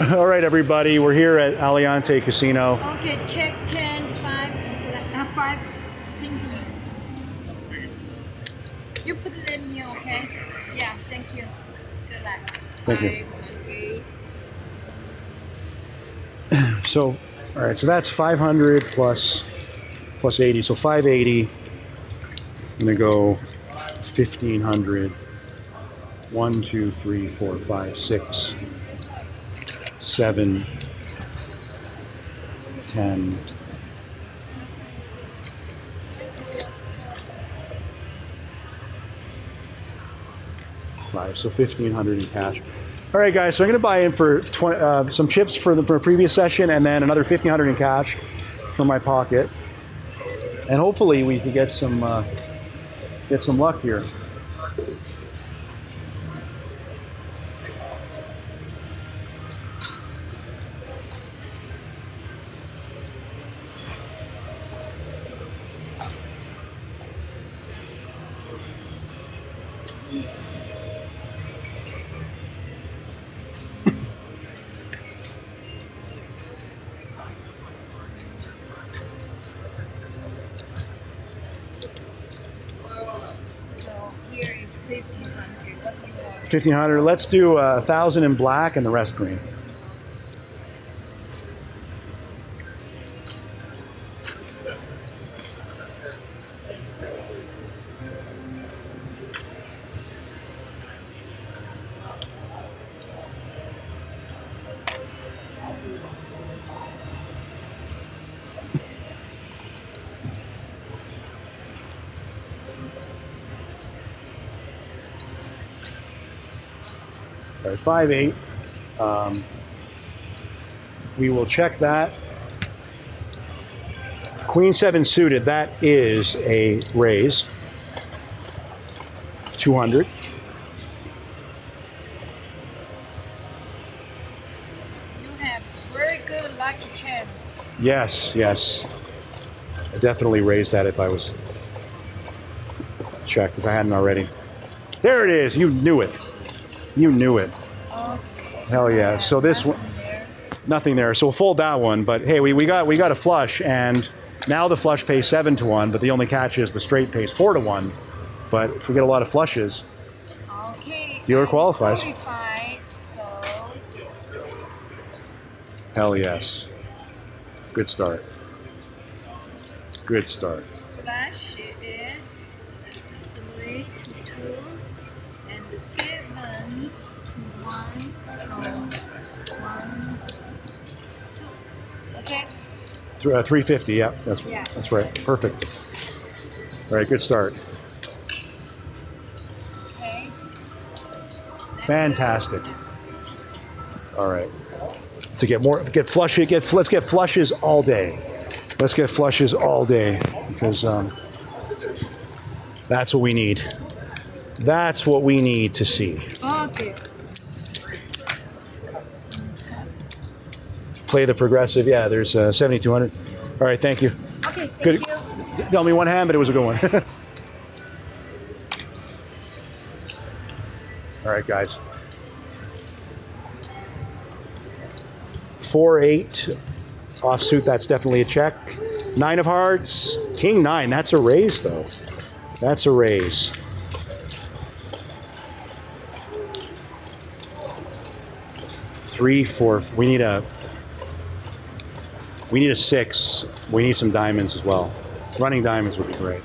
All right, everybody, we're here at Aliante Casino. Okay, check 10, 5 pinky. You put it in here, okay? Yeah, thank you. Good luck. Thank you. 5, So, all right, so that's 500 plus 80, so 580. I'm gonna go 1500. 1, 2, 3, 4, 5, 6, 7, 10. So 1500 in cash. All right, guys. So I'm going to buy in for some chips for the previous session, and then another 1500 in cash from my pocket, and hopefully we can get some luck here. so here is 1500. What do you want? 1500. Let's do 1000 in black and the rest green. All right, 5-8. We will check that. Queen 7 suited. That is a raise. 200. You have very good lucky chance. Yes, yes. I definitely raised that if I was checked, if I hadn't already. There it is. You knew it. You knew it. Okay. Hell yeah. So this one, nothing there. So we'll fold that one. But hey, we got a flush, and now the flush pays 7-1. But the only catch is the straight pays 4-1. But if we get a lot of flushes, Okay. dealer qualifies. Qualified, so Hell yes. Good start. Good start. flash is 3 to 2 and 7 to 1. So 1, 2. Okay. 350. Yeah, Yeah. that's right. Perfect. All right. Good start. Okay. Fantastic. All right. To get more, let's get flushes all day. Let's get flushes all day because that's what we need. That's what we need to see. Okay. Play the progressive. Yeah, there's 7,200. All right. Thank you. Okay, thank Good. you. Tell me one hand, but it was a good one. All right, guys. 4-8 offsuit. That's definitely a check. 9 of hearts. King 9. That's a raise, though. That's a raise. Three, 4. We need a 6. We need some diamonds as well. Running diamonds would be great.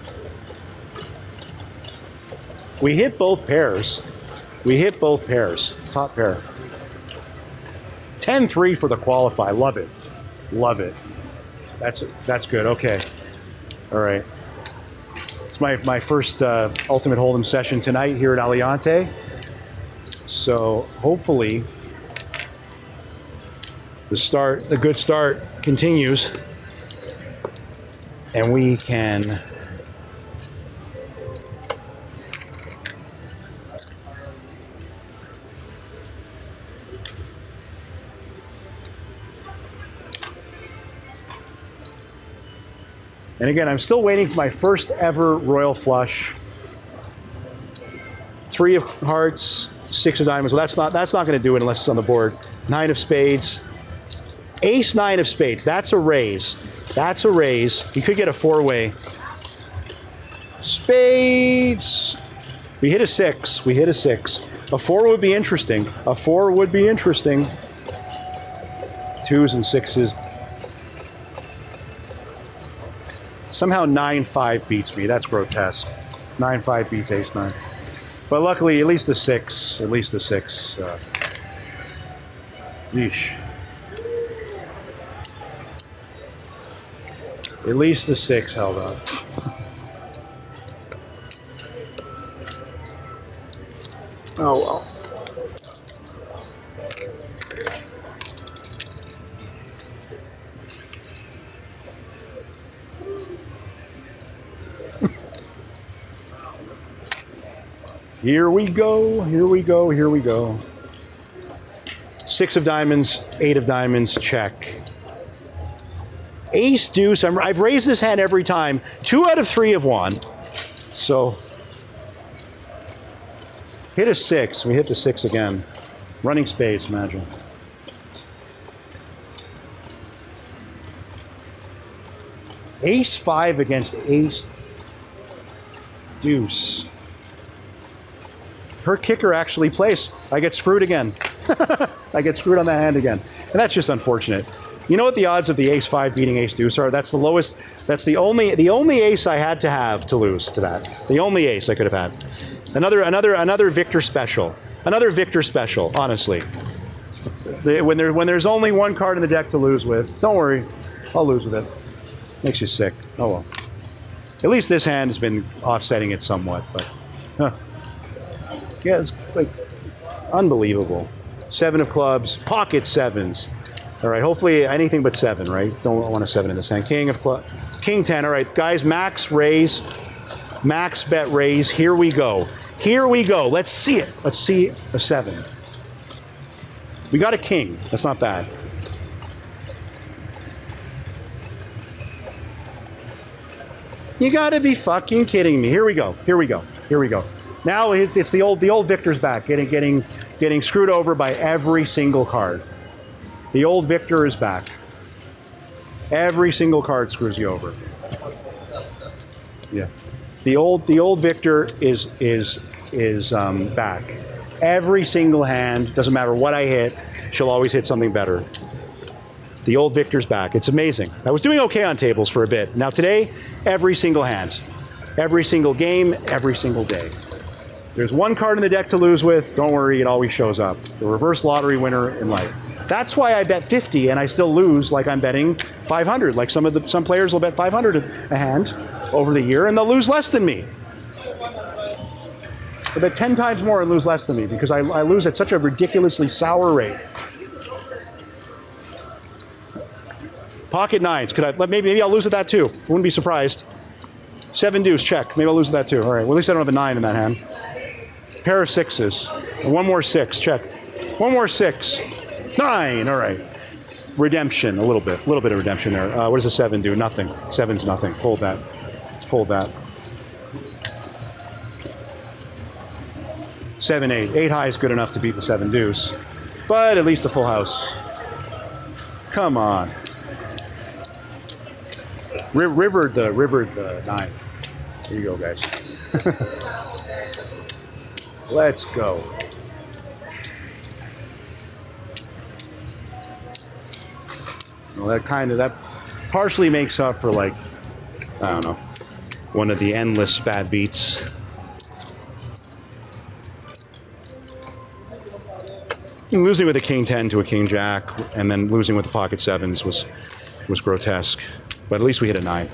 We hit both pairs. Top pair. 10-3 for the qualify. Love it. Love it. That's good. Okay. All right. It's my first Ultimate Hold'em session tonight here at Aliante. So hopefully the good start continues, and we can And again, I'm still waiting for my first ever royal flush. 3 of hearts, 6 of diamonds. Well, that's not going to do it unless it's on the board. Nine of spades. Ace, nine of spades. That's a raise. That's a raise. You could get a four-way. Spades. We hit a six. We hit a six. A four would be interesting. A four would be interesting. Twos and sixes. Somehow 9-5 beats me. That's grotesque. 9-5 beats ace nine. But luckily, at least the six. At least the six. Yeesh. At least the six held up. Oh well. Here we go, here we go, here we go. Six of diamonds, eight of diamonds, check. Ace deuce, I've raised this hand every time. 2 out of 3 have won. So, hit a six, we hit the six again. Running spades, imagine. Ace five against ace deuce. Her kicker actually plays. I get screwed again. I get screwed on that hand again. And that's just unfortunate. You know what the odds of the ace five beating ace deuce are? That's the lowest. That's the only ace I had to have to lose to that. The only ace I could have had. Another Victor special. Another Victor special, honestly. When there's only one card in the deck to lose with, don't worry. I'll lose with it. Makes you sick. Oh well. At least this hand has been offsetting it somewhat, but yeah, it's like unbelievable. 7 of clubs, pocket sevens. All right, hopefully anything but 7, right? Don't want a 7 in this hand. King of clubs, king 10. All right, guys, max raise, max bet raise. Here we go. Here we go. Let's see it. Let's see a 7. We got a king. That's not bad. You gotta be fucking kidding me. Here we go. Here we go. Here we go. Now it's the old Victor's back, getting screwed over by every single card. The old Victor is back. Every single card screws you over. Yeah. The old Victor is back. Every single hand, doesn't matter what I hit, she'll always hit something better. The old Victor's back. It's amazing. I was doing okay on tables for a bit. Now today, every single hand. Every single game, every single day. There's one card in the deck to lose with. Don't worry, it always shows up. The reverse lottery winner in life. That's why I bet 50 and I still lose like I'm betting 500. Like some players will bet 500 a hand over the year and they'll lose less than me. They'll bet 10 times more and lose less than me because I lose at such a ridiculously sour rate. Pocket nines. Maybe I'll lose with that too. Wouldn't be surprised. 7 deuce, check. Maybe I'll lose with that too. All right. Well, at least I don't have a 9 in that hand. Pair of sixes. And one more 6. Check. One more 6. 9. All right. Redemption. A little bit of redemption there. What does a 7 do? Nothing. 7's nothing. Fold that. Fold that. 7, 8. 8 high is good enough to beat the 7 deuce. But at least a full house. Come on. Rivered the 9. There you go, guys. Let's go. Well, that partially makes up for, like, I don't know, one of the endless bad beats. Losing with a king 10 to a king jack, and then losing with the pocket sevens was grotesque. But at least we hit a 9.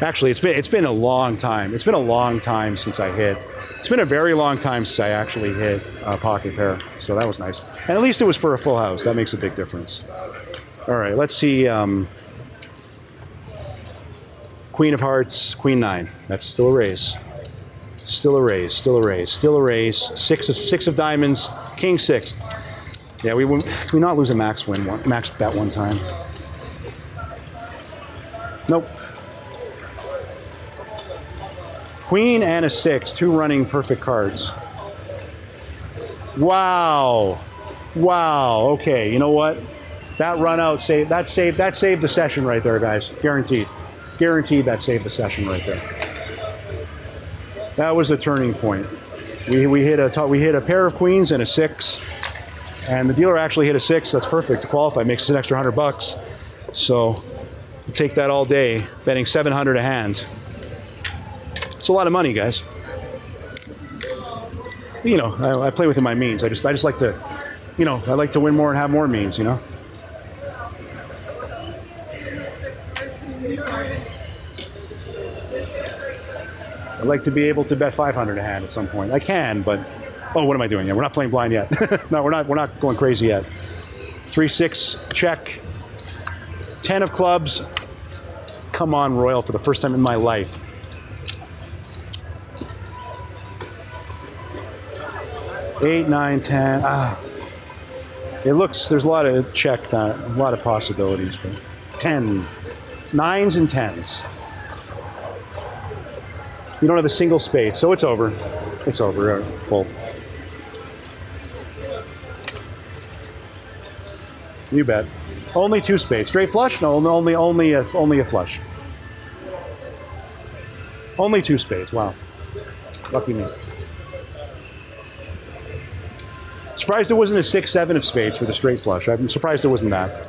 Actually, it's been a long time. It's been a long time since I hit. It's been a very long time since I actually hit a pocket pair. So that was nice. And at least it was for a full house. That makes a big difference. All right, let's see. Queen of hearts, queen 9. That's still a raise. Still a raise. Still a raise. Still a raise. Six of diamonds. King 6. Yeah, we not lose a max bet one time. Nope. Queen and a 6, 2 running perfect cards. Wow. Wow. Okay. You know what? That run out saved the session right there, guys. Guaranteed. Guaranteed that saved the session right there. That was a turning point. We hit a pair of queens and a 6, and the dealer actually hit a 6. That's perfect to qualify. Makes us an extra $100. So we'll take that all day. Betting 700 a hand. It's a lot of money, guys. You know, I play within my means. I just like to, you know, I like to win more and have more means. You know. I'd like to be able to bet 500 a hand at some point. I can, but oh, what am I doing? Yeah, we're not playing blind yet. No, we're not going crazy yet. 3-6 check. 10 of clubs. Come on, Royal, for the first time in my life. Eight, 9, 10. It looks, there's a lot of check, a lot of possibilities, but 10, 9s and 10s. You don't have a single spade, so it's over. It's over. Full. You bet. Only 2 spades. Straight flush? No, only a flush. Only 2 spades. Wow. Lucky me. Surprised there wasn't a 6-7 of spades for the straight flush. I'm surprised there wasn't that.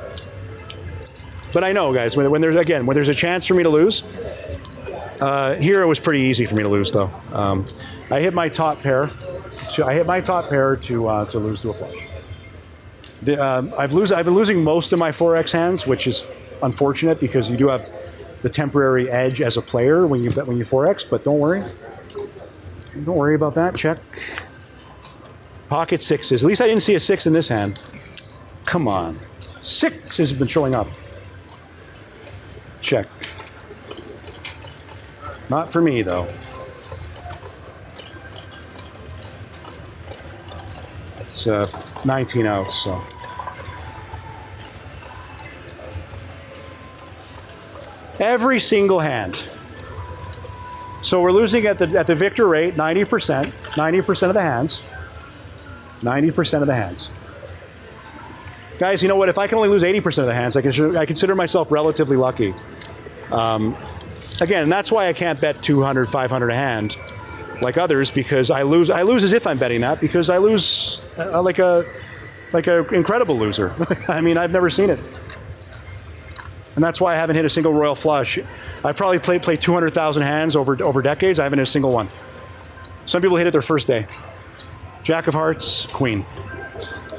But I know, guys, when there's a chance for me to lose. Here it was pretty easy for me to lose, though. I hit my top pair. To lose to a flush. I've been losing most of my 4x hands, which is unfortunate because you do have the temporary edge as a player when you 4x. But don't worry about that. Check. Pocket 6s. At least I didn't see a 6 in this hand. Come on, 6s have been showing up. Check. Not for me, though. It's 19 outs, so. Every single hand. So we're losing at the victor rate, 90%. 90% of the hands. 90% of the hands. Guys, you know what? If I can only lose 80% of the hands, I consider myself relatively lucky. Again, and that's why I can't bet 200, 500 a hand like others, because I lose as if I'm betting that, because I lose like a incredible loser. I mean, I've never seen it. And that's why I haven't hit a single royal flush. I probably played 200,000 hands over decades. I haven't hit a single one. Some people hit it their first day. Jack of hearts, queen.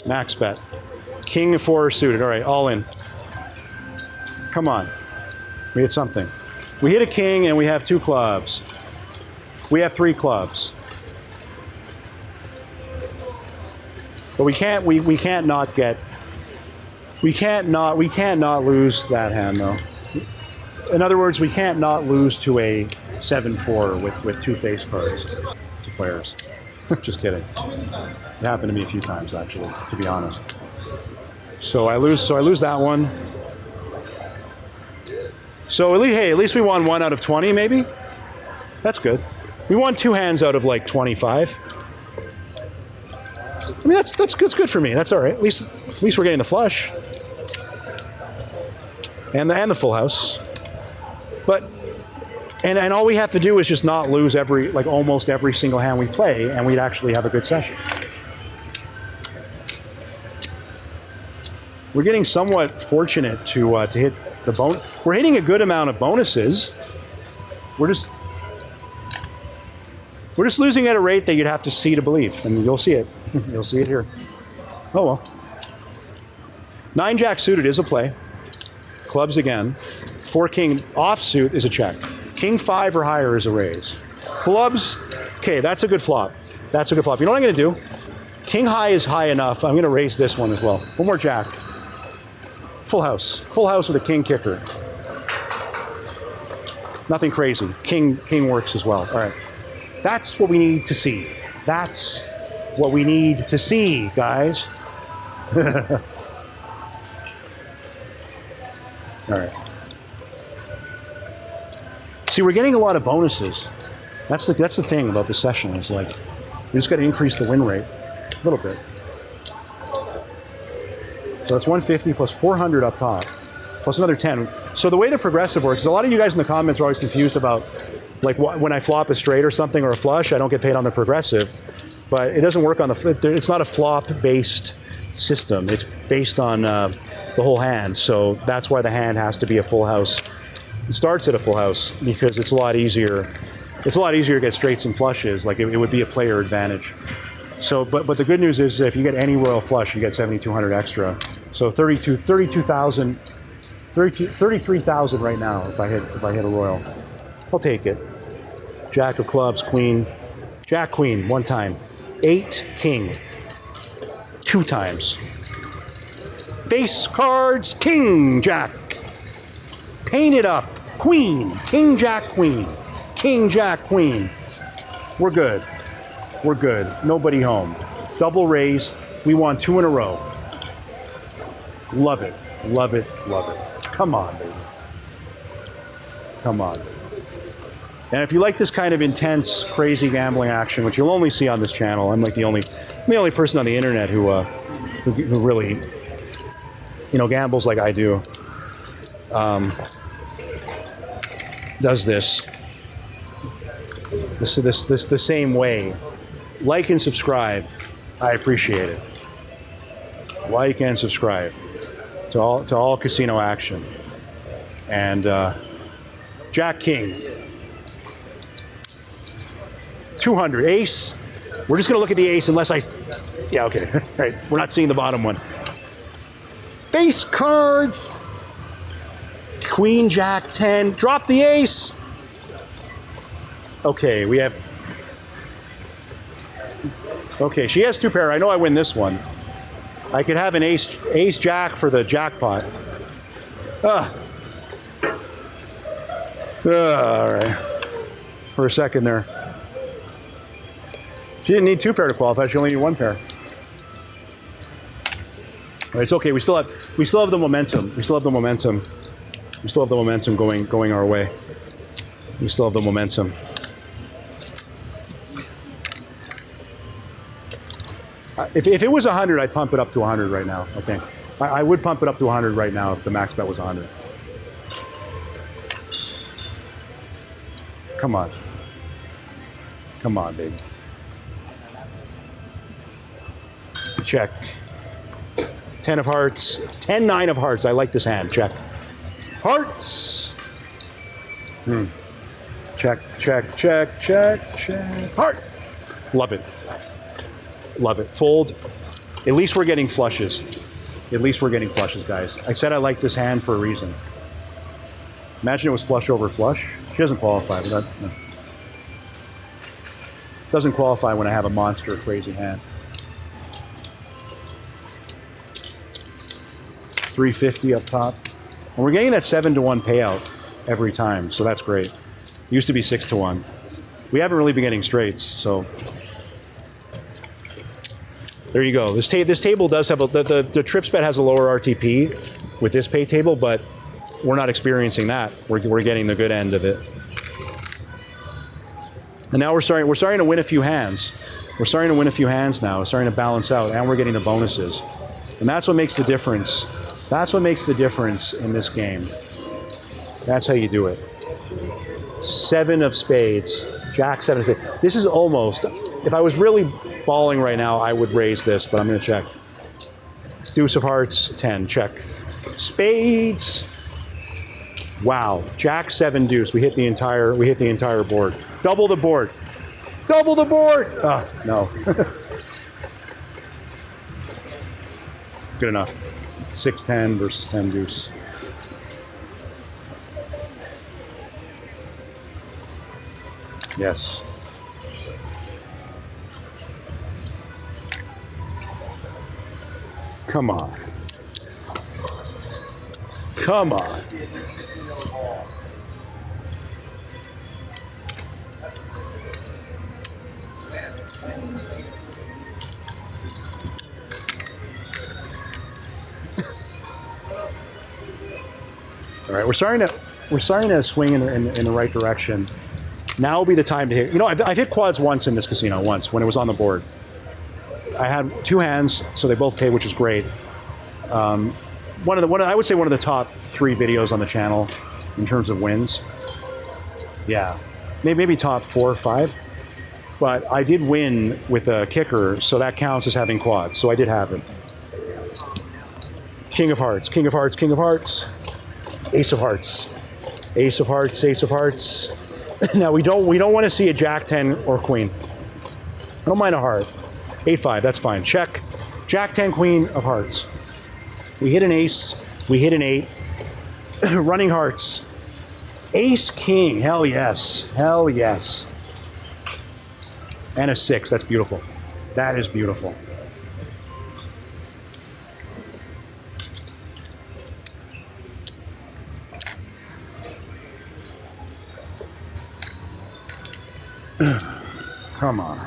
Max bet. King of 4 suited. All right, all in. Come on. We hit something. We hit a king and we have 2 clubs. We have 3 clubs. But we can't not lose that hand, though. In other words, we can't not lose to a 7-4 with 2 face cards to players. Just kidding. It happened to me a few times, actually, to be honest. So I lose that one. So at least we won 1 out of 20, maybe. That's good. We won 2 hands out of like 25. I mean, that's good for me. That's all right. At least we're getting the flush and the full house. But and all we have to do is just not lose almost every single hand we play, and we'd actually have a good session. We're getting somewhat fortunate to hit the bone. We're hitting a good amount of bonuses. We're just losing at a rate that you'd have to see to believe, and you'll see it. You'll see it here. Oh well. 9 jack suited is a play. Clubs again. 4 king offsuit is a check. King 5 or higher is a raise. Clubs, okay, that's a good flop. That's a good flop. You know what I'm going to do? King high is high enough. I'm going to raise this one as well. One more jack. Full house. Full house with a king kicker. Nothing crazy. King works as well. All right. That's what we need to see. That's what we need to see, guys. All right. See, we're getting a lot of bonuses. That's the thing about this session. Is like we just got to increase the win rate a little bit. So that's 150 plus 400 up top, plus another 10. So the way the progressive works is a lot of you guys in the comments are always confused about, like, when I flop a straight or something or a flush, I don't get paid on the progressive. But it doesn't work on it's not a flop-based system. It's based on the whole hand. So that's why the hand has to be a full house. It starts at a full house because it's a lot easier. It's a lot easier to get straights and flushes. Like it would be a player advantage. So, but the good news is if you get any royal flush, you get 7,200 extra. So 32,000, 33,000 right now if I hit a royal. I'll take it. Jack of clubs, queen, jack, queen, one time. 8, king, 2 times. Face cards, king, jack. Paint it up, queen, king, jack, queen. King, jack, queen. We're good. We're good. Nobody home. Double raise. We won 2 in a row. Love it. Love it. Love it. Come on, baby. Come on. And if you like this kind of intense, crazy gambling action, which you'll only see on this channel, I'm like the only person on the internet who really, gambles like I do. Does this the same way. Like and subscribe. I appreciate it. Like and subscribe to all casino action. And Jack King. 200 ace. We're just gonna look at the ace unless yeah, okay. All right. We're not seeing the bottom one. Face cards. Queen, jack, 10. Drop the ace. Okay, we have. Okay, she has 2 pair. I know I win this one. I could have an ace jack for the jackpot. All right. For a second there. She didn't need 2 pair to qualify. She only needed 1 pair. All right, it's okay. We still have the momentum. We still have the momentum. We still have the momentum going our way. We still have the momentum. If it was 100, I'd pump it up to 100 right now, I think. I would pump it up to 100 right now if the max bet was 100. Come on. Come on, baby. Check. 10 of hearts. 10, 9 of hearts. I like this hand. Check. Hearts. Check, check, check, check, check. Heart. Love it. Love it. Fold. At least we're getting flushes. At least we're getting flushes, guys. I said I like this hand for a reason. Imagine it was flush over flush. She doesn't qualify. But that, no. Doesn't qualify when I have a monster crazy hand. 350 up top. And we're getting that 7-to-1 payout every time, so that's great. It used to be 6-to-1. We haven't really been getting straights, so there you go. This table does have the trips bet has a lower RTP with this pay table, but we're not experiencing that. We're getting the good end of it. And now we're starting to win a few hands. We're starting to win a few hands now. We're starting to balance out, and we're getting the bonuses. And that's what makes the difference. That's what makes the difference in this game. That's how you do it. 7 of spades. Jack, 7 of spades. This is almost, if I was really balling right now, I would raise this, but I'm going to check. Deuce of hearts, 10, check. Spades. Wow. Jack, 7, deuce. We hit the entire board. Double the board. Double the board. Oh, no. Good enough. 6-10 versus 10 deuce. Yes. Come on. Come on. All right, we're starting to swing in the right direction. Now will be the time to hit. You know, I've hit quads once in this casino, once when it was on the board. I had 2 hands, so they both paid, which is great. I would say one of the top 3 videos on the channel in terms of wins. Yeah, maybe top 4 or 5. But I did win with a kicker, so that counts as having quads. So I did have it. King of hearts, king of hearts, king of hearts. Ace of hearts, ace of hearts, ace of hearts. Now we don't want to see a jack 10 or queen. I don't mind a heart. 8-5, that's fine. Check. Jack 10, queen of hearts. We hit an ace. We hit an 8. Running hearts. Ace king. Hell yes. Hell yes. And a 6. That's beautiful. That is beautiful. Come on.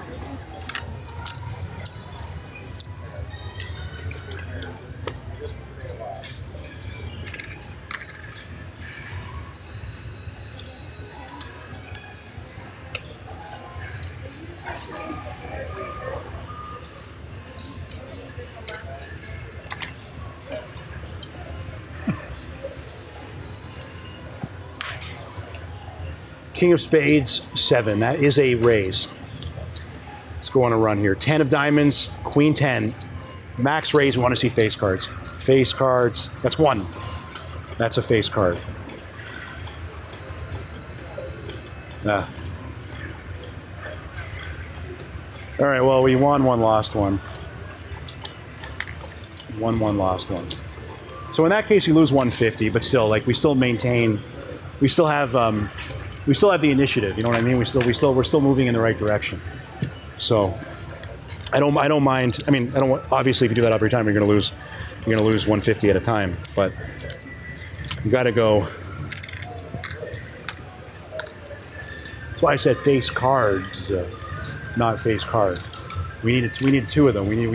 King of spades, 7. That is a raise. Let's go on a run here. 10 of diamonds, queen 10. Max raise, we want to see face cards. Face cards, that's 1. That's a face card. All right, well, we won one, lost one. Won one, lost one. So in that case, you lose 150, but still, like, we still maintain, we still have the initiative. You know what I mean? We're still moving in the right direction. So I don't mind. I mean, obviously if you do that every time, you're gonna lose 150 at a time. But you got to go. That's why I said face cards, not face card. We needed 2 of them. We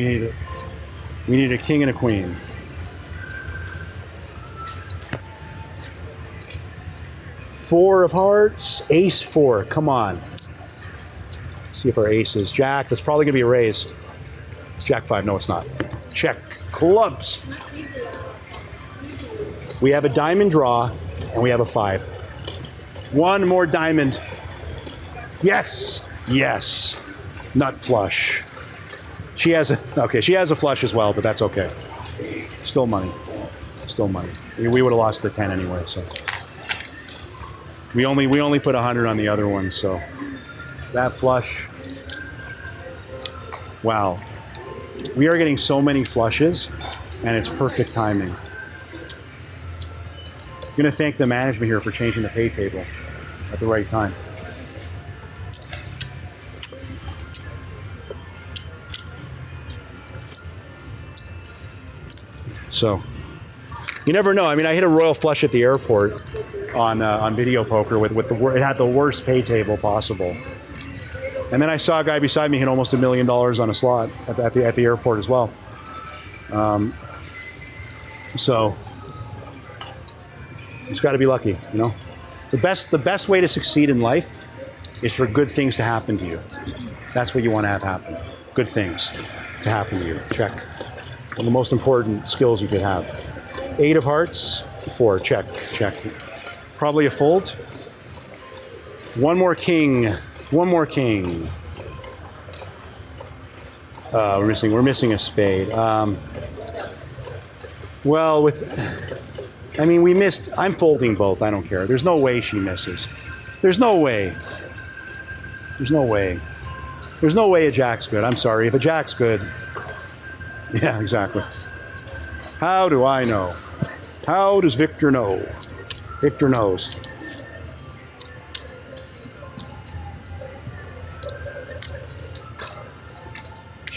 need a king and a queen. Four of hearts, ace 4. Come on. See if our ace is jack. That's probably gonna be a raise. Jack 5. No, it's not. Check. Clubs. We have a diamond draw, and we have a 5. One more diamond. Yes. Yes. Nut flush. She has a flush as well, but that's okay. Still money. Still money. We would have lost the 10 anyway, so. We only put 100 on the other one, so that flush. Wow. We are getting so many flushes, and it's perfect timing. I'm going to thank the management here for changing the pay table at the right time. So, you never know. I mean, I hit a royal flush at the airport on video poker with it had the worst pay table possible. And then I saw a guy beside me hit almost $1 million on a slot at the airport as well. So it's got to be lucky, you know. The best way to succeed in life is for good things to happen to you. That's what you want to have happen. Good things to happen to you. Check. One of the most important skills you could have. 8 of hearts, 4. Check. Check. Probably a fold. One more king. One more king. We're missing a spade. Well, we missed. I'm folding both. I don't care. There's no way she misses. There's no way. There's no way. There's no way a jack's good. I'm sorry. If a jack's good. Yeah, exactly. How do I know? How does Victor know? Victor knows.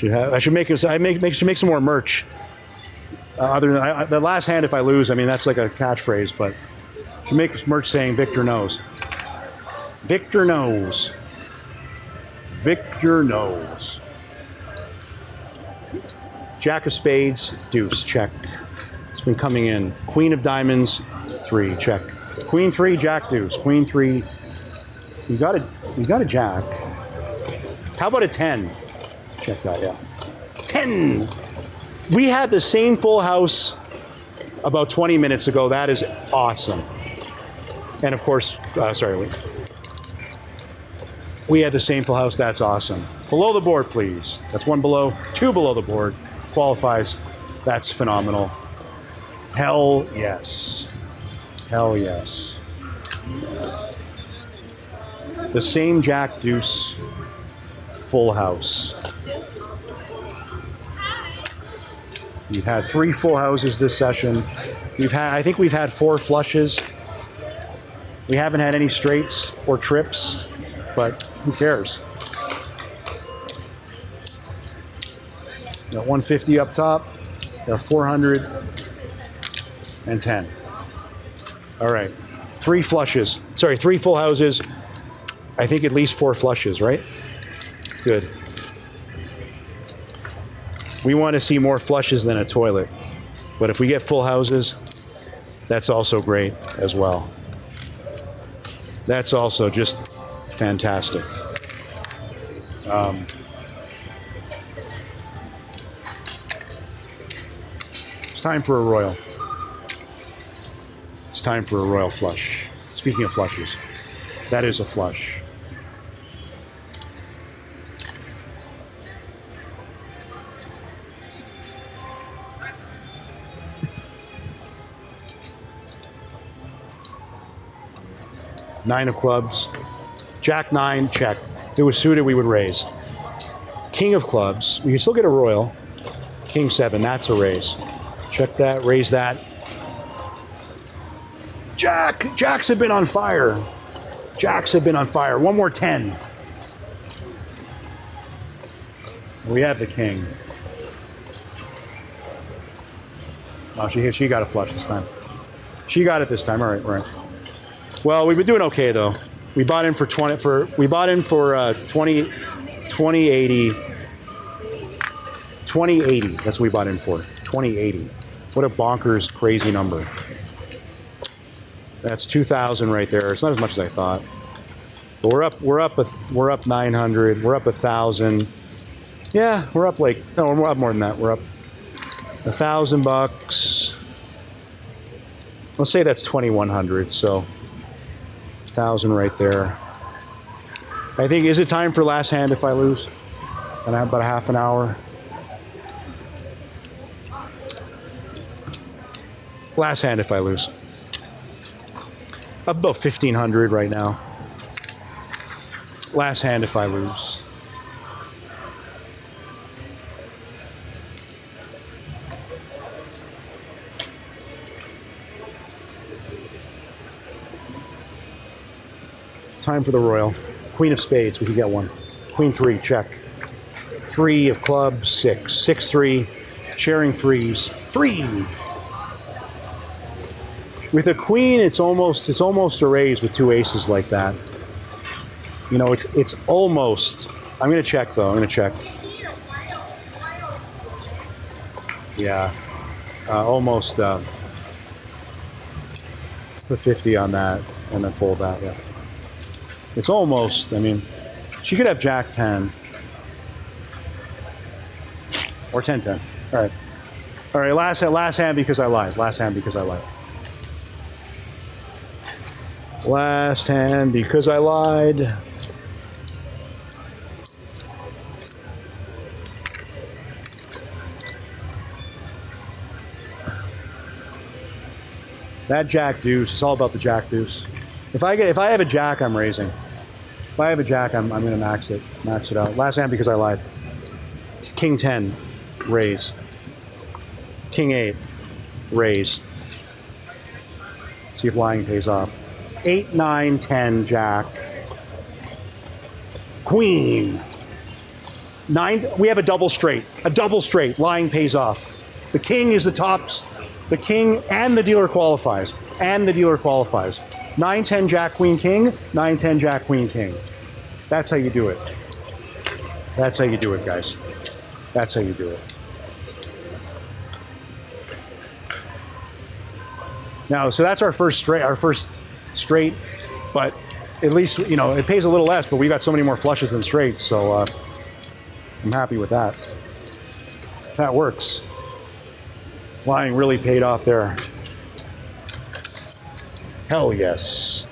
I should make some more merch. Other than the last hand, if I lose, I mean that's like a catchphrase, but I should make merch saying Victor knows. Victor knows. Victor knows. Jack of spades, deuce, check. It's been coming in. Queen of diamonds, 3, check. Queen 3, jack deuce. Queen 3. You got a jack. How about a 10? Check that, yeah. 10. We had the same full house about 20 minutes ago. That is awesome. And of course, we had the same full house. That's awesome. Below the board, please. That's one below, two below the board. Qualifies. That's phenomenal. Hell yes. Hell yes. The same Jack Deuce full house. We've had 3 full houses this session. I think we've had 4 flushes. We haven't had any straights or trips, but who cares? Got 150 up top. Got 410. All right. 3 flushes. Sorry, 3 full houses. I think at least 4 flushes, right? Good. We want to see more flushes than a toilet. But if we get full houses, that's also great as well. That's also just fantastic. It's time for a royal. It's time for a royal flush. Speaking of flushes, that is a flush. Nine of clubs. Jack 9, check. If it was suited, we would raise. King of clubs. We can still get a royal. King 7, that's a raise. Check that, raise that. Jacks have been on fire. Jacks have been on fire. One more 10. We have the king. Oh, she got a flush this time. She got it this time. All right, right. Well, we've been doing okay though. We bought in for 20 2080. 2080. That's what we bought in for. 2080. What a bonkers crazy number. That's 2,000 right there. It's not as much as I thought. But we're up 900. We're up 1,000. Yeah, we're up we're up more than that. We're up $1,000. Let's say that's 2,100. So 1,000 right there. I think, is it time for last hand if I lose? And I have about a half an hour. Last hand if I lose. About 1,500 right now. Last hand if I lose. Time for the royal. Queen of spades, we can get one. Queen 3, check. 3 of clubs, 6. 6, 3. Sharing threes. 3. With a queen, it's almost a raise with 2 aces like that. You know, it's almost. I'm gonna check though. I'm gonna check. Yeah, almost. Put 50 on that and then fold that. Yeah. It's almost. I mean, she could have Jack 10 or 10-10. All right. All right. Last hand because I lied. Last hand because I lied. Last hand because I lied. That Jack Deuce, it's all about the Jack Deuce. If I have a Jack, I'm raising. If I have a Jack, I'm gonna max it out. Last hand because I lied. King 10, raise. King 8, raise. See if lying pays off. 8, 9, 10, Jack. Queen. 9, we have a double straight. A double straight. Lying pays off. The king is the tops. The king and the dealer qualifies. And the dealer qualifies. 9, 10, Jack, Queen, King. 9, 10, Jack, Queen, King. That's how you do it. That's how you do it, guys. That's how you do it. Now, so that's our first straight, but at least, you know, it pays a little less, but we got so many more flushes than straights, so I'm happy with that. If that works. Lying really paid off there. Hell yes.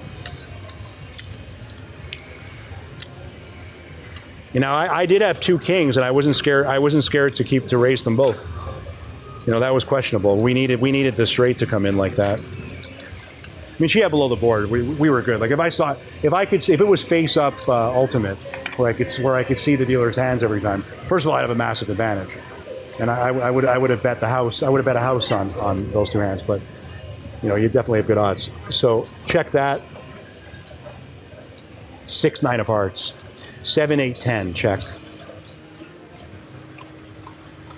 You know, I did have 2 kings, and I wasn't scared. I wasn't scared to raise them both. You know, that was questionable. We needed the straight to come in like that. I mean, she had below the board. We were good. Like if it was face up ultimate, where I could see the dealer's hands every time. First of all, I'd have a massive advantage, and I would have bet the house. I would have bet a house on those 2 hands. But you know, you definitely have good odds. So check that. 6, 9 of hearts. 7, 8, 10, check.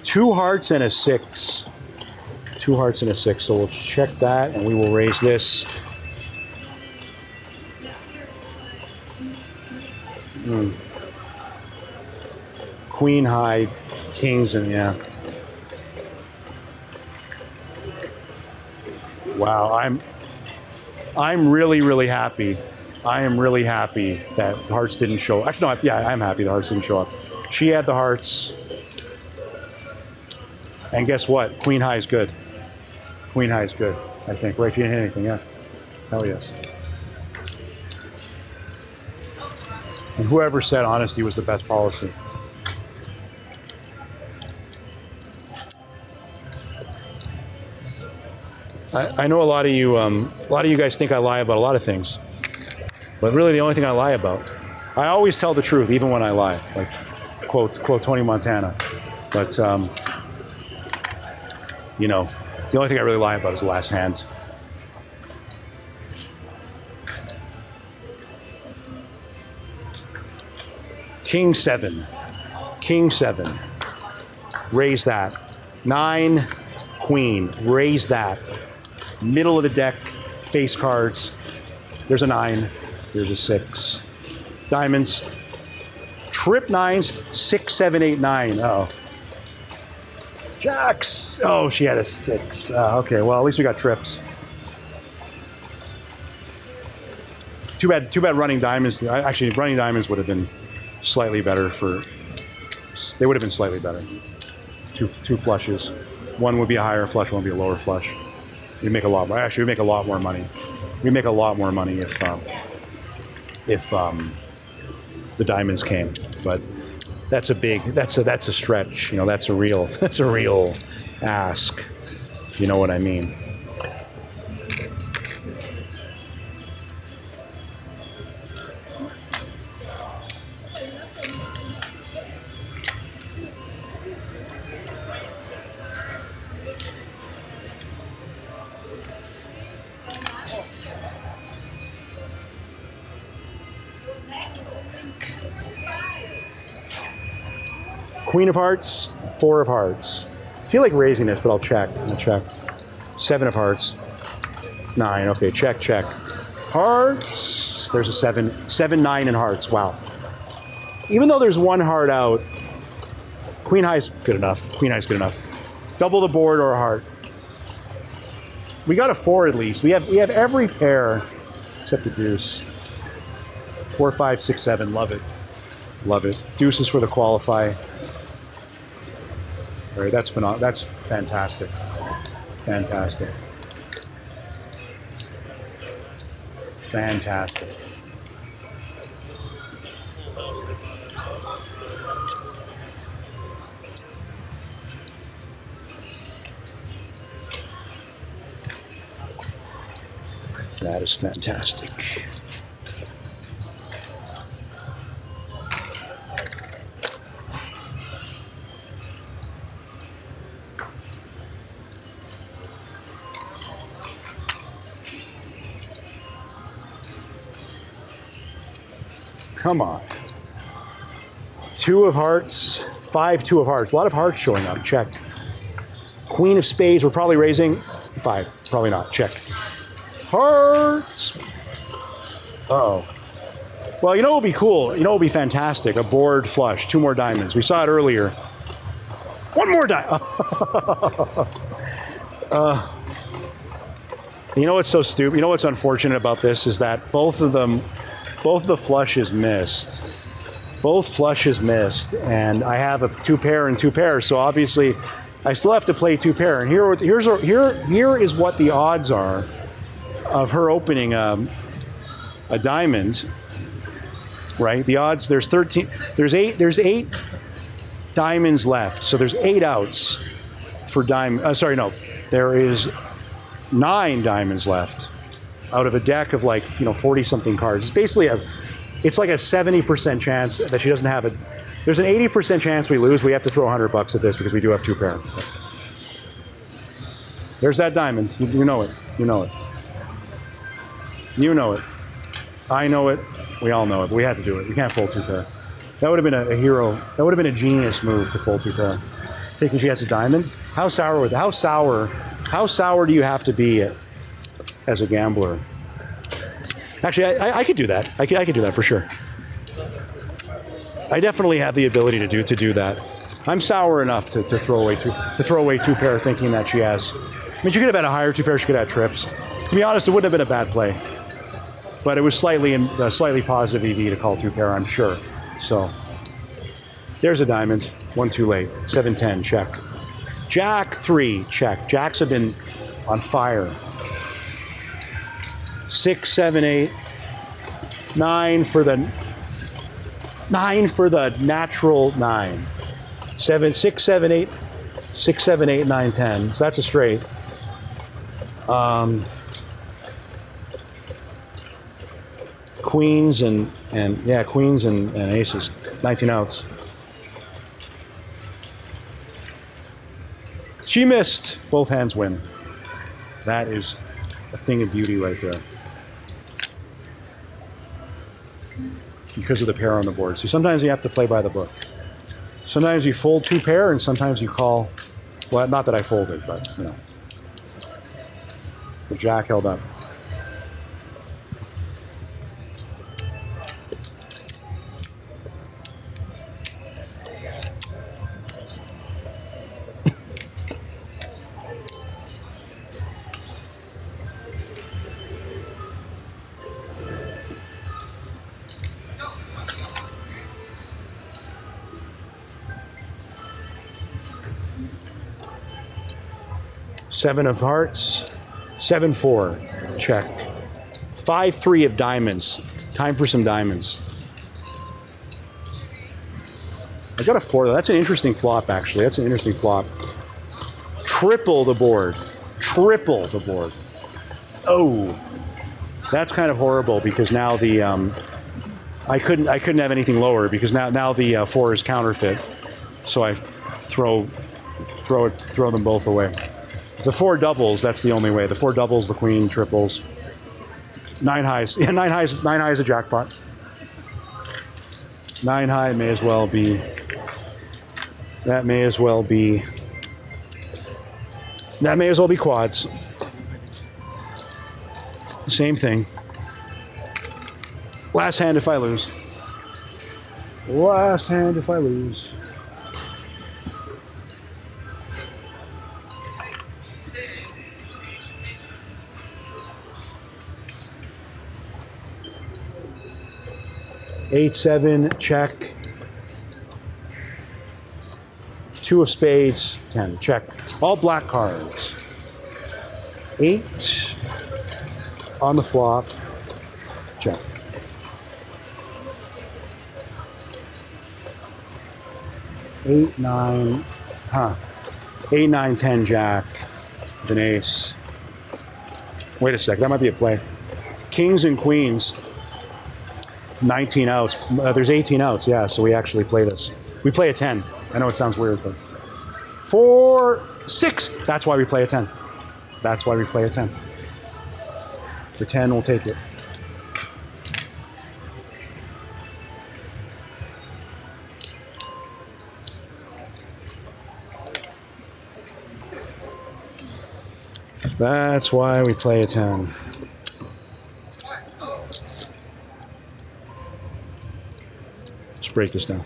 2 hearts and a 6. 2 hearts and a 6. So we'll check that, and we will raise this. Queen high, kings, and yeah. Wow, I'm really, really happy. I am really happy that the hearts didn't show up. Actually, no, yeah, I'm happy the hearts didn't show up. She had the hearts. And guess what? Queen high is good. Queen high is good, I think. Right, if you didn't hit anything, yeah. Hell yes. And whoever said honesty was the best policy. I know a lot of you guys think I lie about a lot of things. But really, the only thing I lie about, I always tell the truth, even when I lie. Like, quote Tony Montana. But, you know, the only thing I really lie about is the last hand. King 7. King 7. Raise that. 9, queen. Raise that. Middle of the deck, face cards. There's a 9. There's a 6. Diamonds. Trip 9s. 6, 7, 8, 9. Uh-oh. Jacks. Oh, she had a 6. Okay, well, at least we got trips. Too bad running diamonds. Actually, running diamonds would have been slightly better for... They would have been slightly better. Two flushes. One would be a higher flush, one would be a lower flush. You'd make a lot more. Actually, we'd make a lot more money. We'd make a lot more money if the diamonds came. But that's a stretch. You know, that's a real ask, if you know what I mean. Queen of hearts, 4 of hearts. I feel like raising this, but I'll check. 7 of hearts, 9. Okay, check. Hearts. There's a 7. 7, 9 in hearts. Wow. Even though there's 1 heart out, queen high's good enough. Queen high's good enough. Double the board or a heart. We got a 4 at least. We have every pair except the deuce. 4, 5, 6, 7. Love it. Love it. Deuces for the qualify. All right, that's phenomenal. That's fantastic. Fantastic. Fantastic. That is fantastic. Come on. 2 of hearts, 5, 2 of hearts. A lot of hearts showing up. Check. Queen of spades. We're probably raising 5. Probably not. Check. Hearts. Uh-oh. Well, you know what would be cool? You know what would be fantastic? A board flush. 2 more diamonds. We saw it earlier. 1 more diamond. You know what's so stupid? You know what's unfortunate about this is that both of the flushes missed. Both flushes missed, and I have a 2 pair and 2 pairs. So obviously, I still have to play 2 pair. And here is what the odds are of her opening a diamond. Right? The odds, there's 8 diamonds left. So there's 8 outs for diamond. There is 9 diamonds left out of a deck of 40 something cards. It's basically it's like a 70% chance that she doesn't have it. There's an 80% chance we lose. We have to throw $100 at this because we do have 2 pair. There's that diamond. You know it. You know it. You know it. I know it. We all know it. But we had to do it. We can't fold 2 pair. That would have been a hero. That would have been a genius move to fold 2 pair. Thinking she has a diamond. How sour do you have to be as a gambler? Actually, I could do that. I could do that for sure. I definitely have the ability to do that. I'm sour enough to throw away 2 pair, thinking that she has. I mean, she could have had a higher 2 pair. She could have had trips. To be honest, it wouldn't have been a bad play, but it was slightly positive EV to call 2 pair, I'm sure. So there's a diamond. 1 too late. 7-10 check. Jack 3 check. Jacks have been on fire. 6, 7, 8, 9 for the natural 9. 6, 7, 8, 9, 10. So that's a straight. Queens and aces. 19 outs. She missed. Both hands win. That is a thing of beauty right there. Because of the pair on the board. See, sometimes you have to play by the book. Sometimes you fold 2 pair, and sometimes you call. Well, not that I folded, but the jack held up. Seven of hearts, 7-4, check. 5-3 of diamonds. Time for some diamonds. I got a 4 though. That's an interesting flop, actually. That's an interesting flop. Triple the board. Triple the board. Oh, that's kind of horrible because now the I couldn't have anything lower because now the 4 is counterfeit. So I throw them both away. The 4 doubles, that's the only way. The 4 doubles, the queen, triples. 9 highs. Yeah, 9 highs. 9 highs a jackpot. 9 high may as well be. That may as well be quads. Same thing. Last hand if I lose. Last hand if I lose. Eight, 7, check. 2 of spades, 10, check. All black cards. 8 on the flop, check. 8, 9, 8, 9, 10, jack, with an ace. Wait a sec, that might be a play. Kings and queens. 19 outs. There's 18 outs, yeah, so we actually play this. We play a 10. I know it sounds weird, but 4, 6. That's why we play a 10. That's why we play a 10. The 10 will take it. That's why we play a 10. Let's break this down.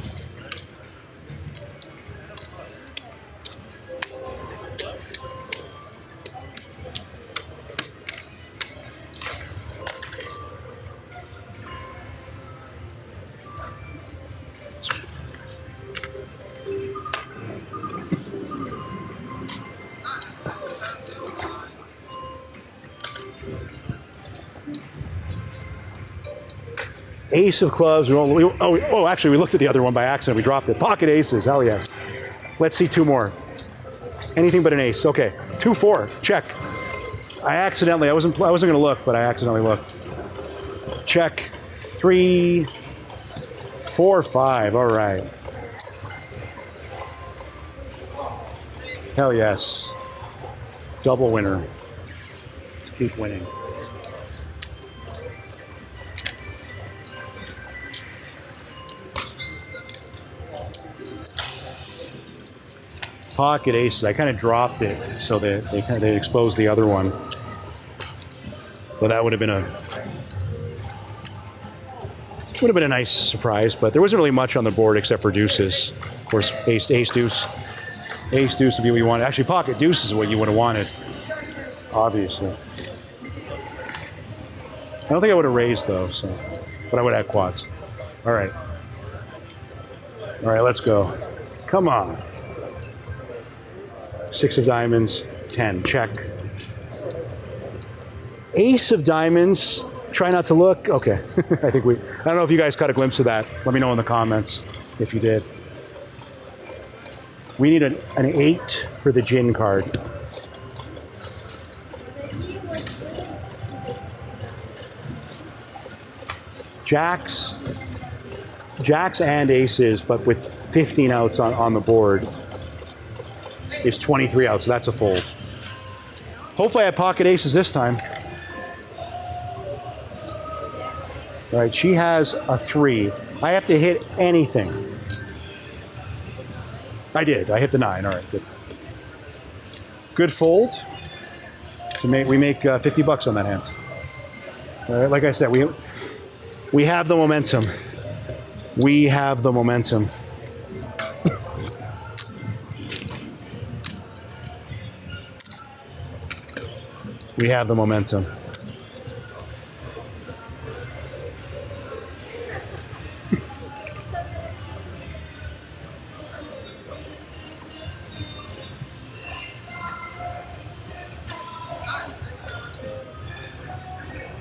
Ace of clubs. Actually, we looked at the other one by accident. We dropped it. Pocket aces. Hell yes. Let's see two more. Anything but an ace. Okay. 2-4. Check. I wasn't going to look, but I accidentally looked. Check. 3, 4, 5. All right. Hell yes. Double winner. Let's keep winning. Pocket aces. I kind of dropped it so that they exposed the other one. But that would have been a nice surprise. But there wasn't really much on the board except for deuces. Of course, ace deuce. Ace deuce would be what you wanted. Actually, pocket deuce is what you would have wanted. Obviously. I don't think I would have raised though. But I would have had quads. All right. All right. Let's go. Come on. 6 of diamonds, 10, check. Ace of diamonds, try not to look. Okay, I don't know if you guys caught a glimpse of that. Let me know in the comments if you did. We need an 8 for the gin card. Jacks and aces, but with 15 outs on the board. Is 23 out, so that's a fold. Hopefully I have pocket aces this time. All right, she has a 3. I have to hit anything. I did. I hit the 9. All right, good. Good fold. We make 50 bucks on that hand. All right, like I said, we have the momentum. We have the momentum. We have the momentum.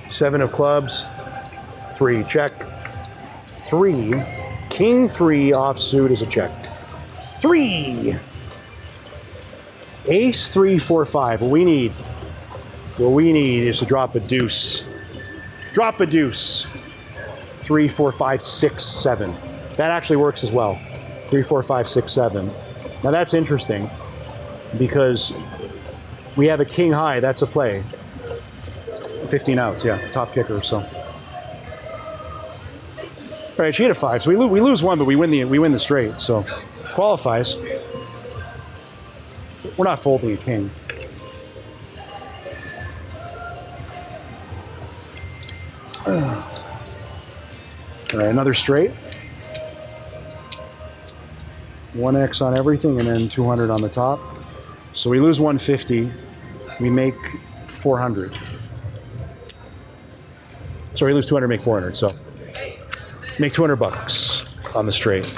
Seven of clubs, 3, check. 3, king 3 offsuit is a check. 3, ace 3, 4, 5. What we need is to drop a deuce. Drop a deuce. 3, 4, 5, 6, 7. That actually works as well. 3, 4, 5, 6, 7. Now that's interesting because we have a king high. That's a play. 15 outs, yeah, top kicker. So, all right, she hit a 5. So we lose one, but we win the straight. So qualifies. We're not folding a king. All right, another straight. 1x on everything, and then 200 on the top. So we lose 150. We make 400. Sorry, we lose 200, make 400. So make 200 bucks on the straight.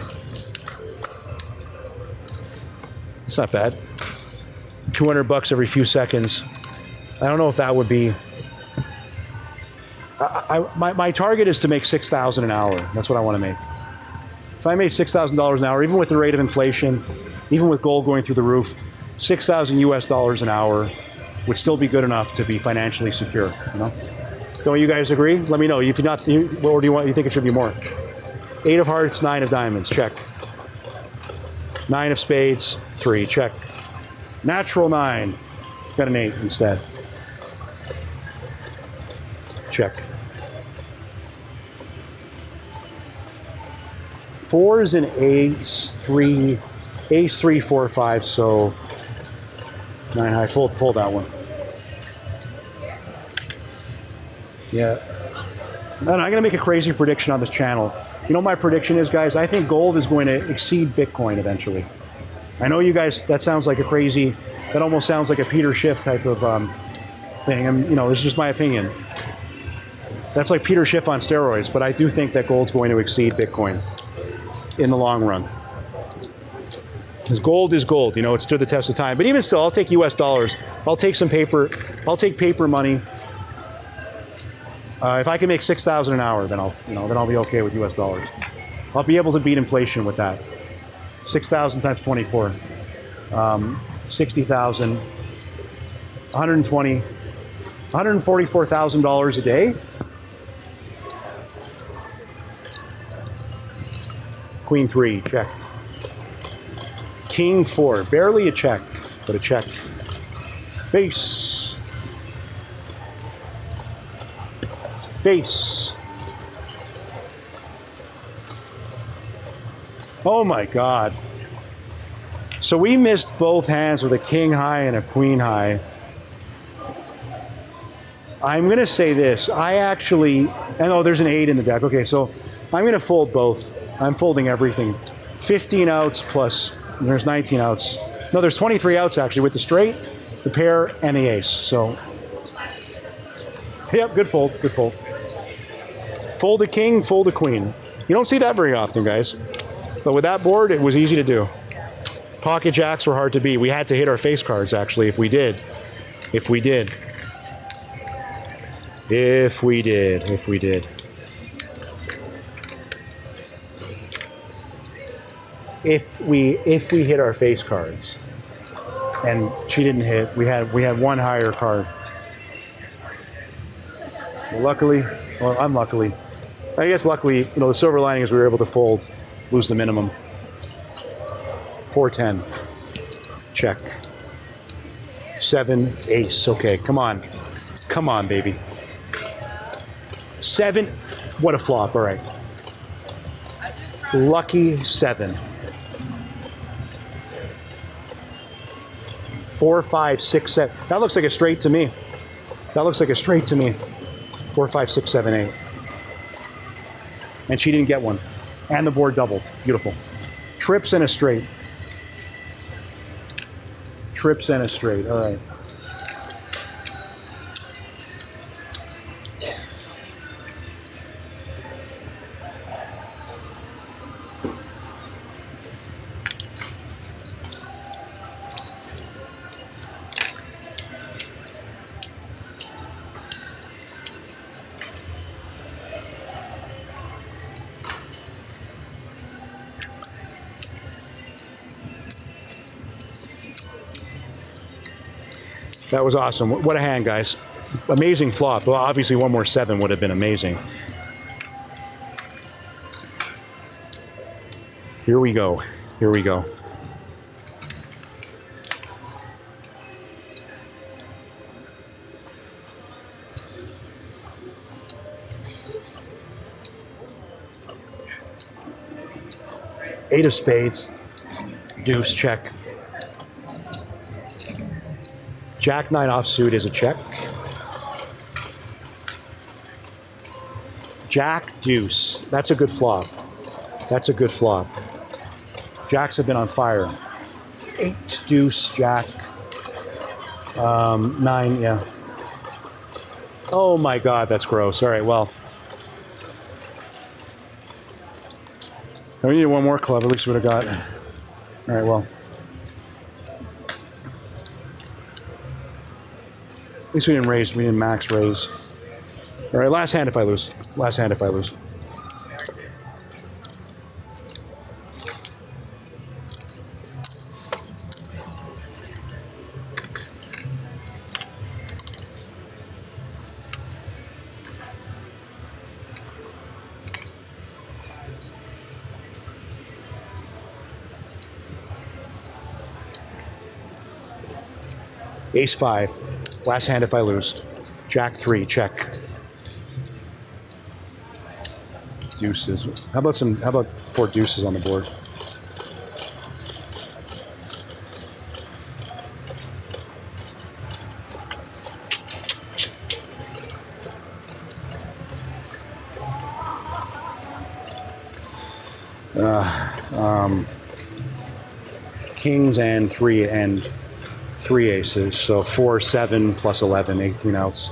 It's not bad. 200 bucks every few seconds. I don't know if that would be. My target is to make $6,000 an hour. That's what I want to make. If I made $6,000 an hour, even with the rate of inflation, even with gold going through the roof, $6,000 US an hour would still be good enough to be financially secure. You know? Don't you guys agree? Let me know. If you're not, or do you want? You think it should be more? 8 of hearts, 9 of diamonds. Check. 9 of spades, 3. Check. Natural 9. Got an 8 instead. Check. 4s and 8s, 3, ace 3, 4, 5. So 9 high. Fold that one. Yeah. And I'm going to make a crazy prediction on this channel. You know what my prediction is, guys? I think gold is going to exceed Bitcoin eventually. I know you guys, that almost sounds like a Peter Schiff type of thing. And, this is just my opinion. That's like Peter Schiff on steroids, but I do think that gold's going to exceed Bitcoin in the long run. Because gold is gold, it stood the test of time. But even still, I'll take US dollars. I'll take some paper. I'll take paper money. If I can make 6,000 an hour, then I'll be okay with US dollars. I'll be able to beat inflation with that. 6,000 times 24, 60,000, 120, $144,000 a day. Queen 3, check. King 4, barely a check, but a check. Face. Face. Oh my God. So we missed both hands with a king high and a queen high. I'm going to say this. There's an 8 in the deck. Okay, so I'm going to fold both. I'm folding everything. 15 outs plus, there's 19 outs. No, there's 23 outs actually with the straight, the pair, and the ace. So, yep, good fold, good fold. Fold a king, fold a queen. You don't see that very often, guys. But with that board, it was easy to do. Pocket jacks were hard to beat. We had to hit our face cards, actually, if we did. If we did. If we did. If we did. If we hit our face cards. And she didn't hit. We had one higher card. Well, unluckily. I guess luckily, the silver lining is we were able to fold, lose the minimum. 410. Check. 7, ace. Okay, come on. Come on, baby. 7. What a flop. All right. Lucky 7. 4, 5, 6, 7. That looks like a straight to me. 4, 5, 6, 7, 8. And she didn't get one. And the board doubled. Beautiful. Trips and a straight. Trips and a straight. All right. That was awesome. What a hand, guys. Amazing flop. Well, obviously one more 7 would have been amazing. Here we go. Here we go. Eight of spades. Deuce, check. Jack 9 offsuit is a check. Jack deuce. That's a good flop. That's a good flop. Jacks have been on fire. 8 deuce jack. 9, yeah. Oh my God, that's gross. All right, well. We needed one more club. At least we would have got. All right, well. At least we didn't raise. We didn't max raise. All right, last hand if I lose. Last hand if I lose. Ace 5. Last hand if I lose. Jack 3, check. Deuces. How about 4 deuces on the board? Kings and 3 aces, so 4, 7 plus 11, 18 outs.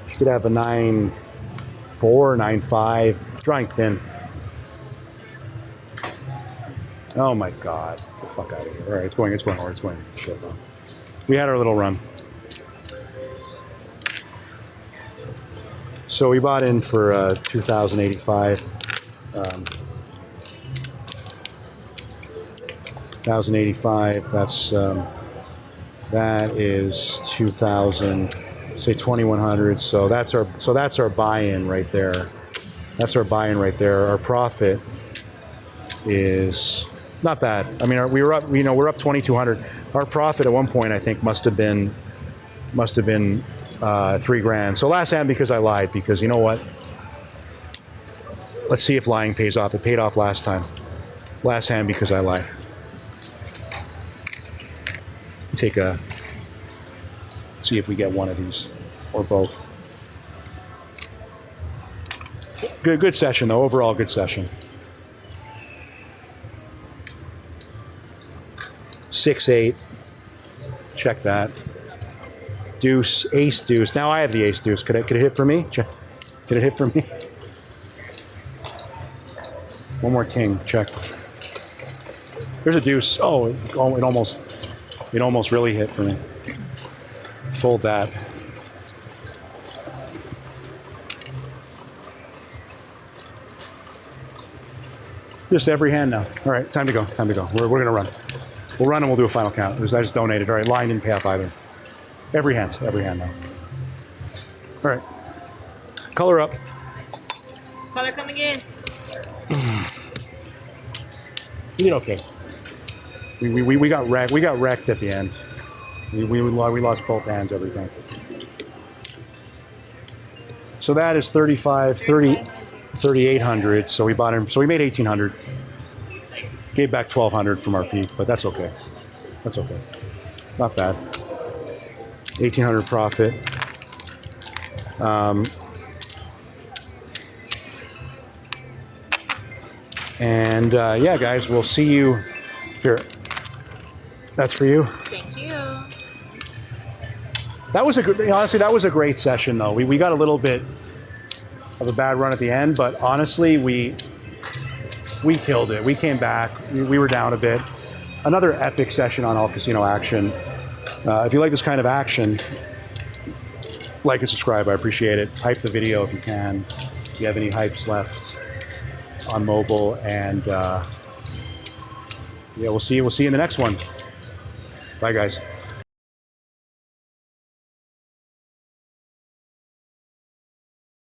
You could have a 9, 4, 9, 5, drawing thin. Oh my God, get the fuck out of here. All right, it's going, or it's going. Shit, no. We had our little run. So we bought in for 2,085. 1,085. That is 2,000. Say 2,100. So that's our buy-in right there. That's our buy-in right there. Our profit is not bad. I mean, we're up 2,200. Our profit at one point, I think, must have been $3,000. So last hand because I lied, because you know what? Let's see if lying pays off. It paid off last time. Last hand because I lied. See if we get one of these or both. Good session though. Overall, good session. 6-8. Check that. Deuce, ace, deuce. Now I have the ace, deuce. Could it hit for me? Check. Could it hit for me? One more king. Check. There's a deuce. Oh, it almost really hit for me. Fold that. Just every hand now. All right, time to go. Time to go. We're gonna run. We'll run and we'll do a final count. I just donated. All right, line didn't pay off either. Every hand now. All right. Color up. Color coming in. We did okay. We got wrecked. We got wrecked at the end. We lost both hands, everything. So that is 3,800. So we bought him. So we made 1,800. Gave back 1,200 from our peak, but that's okay. That's okay. Not bad. 1,800 profit. Yeah, guys, we'll see you here. That's for you. Thank you. That was honestly, that was a great session, though. We got a little bit of a bad run at the end, but honestly, we killed it. We came back. We were down a bit. Another epic session on All Casino Action. If you like this kind of action, like and subscribe. I appreciate it. Hype the video if you can. If you have any hypes left on mobile, and yeah, we'll see you in the next one. Bye, guys.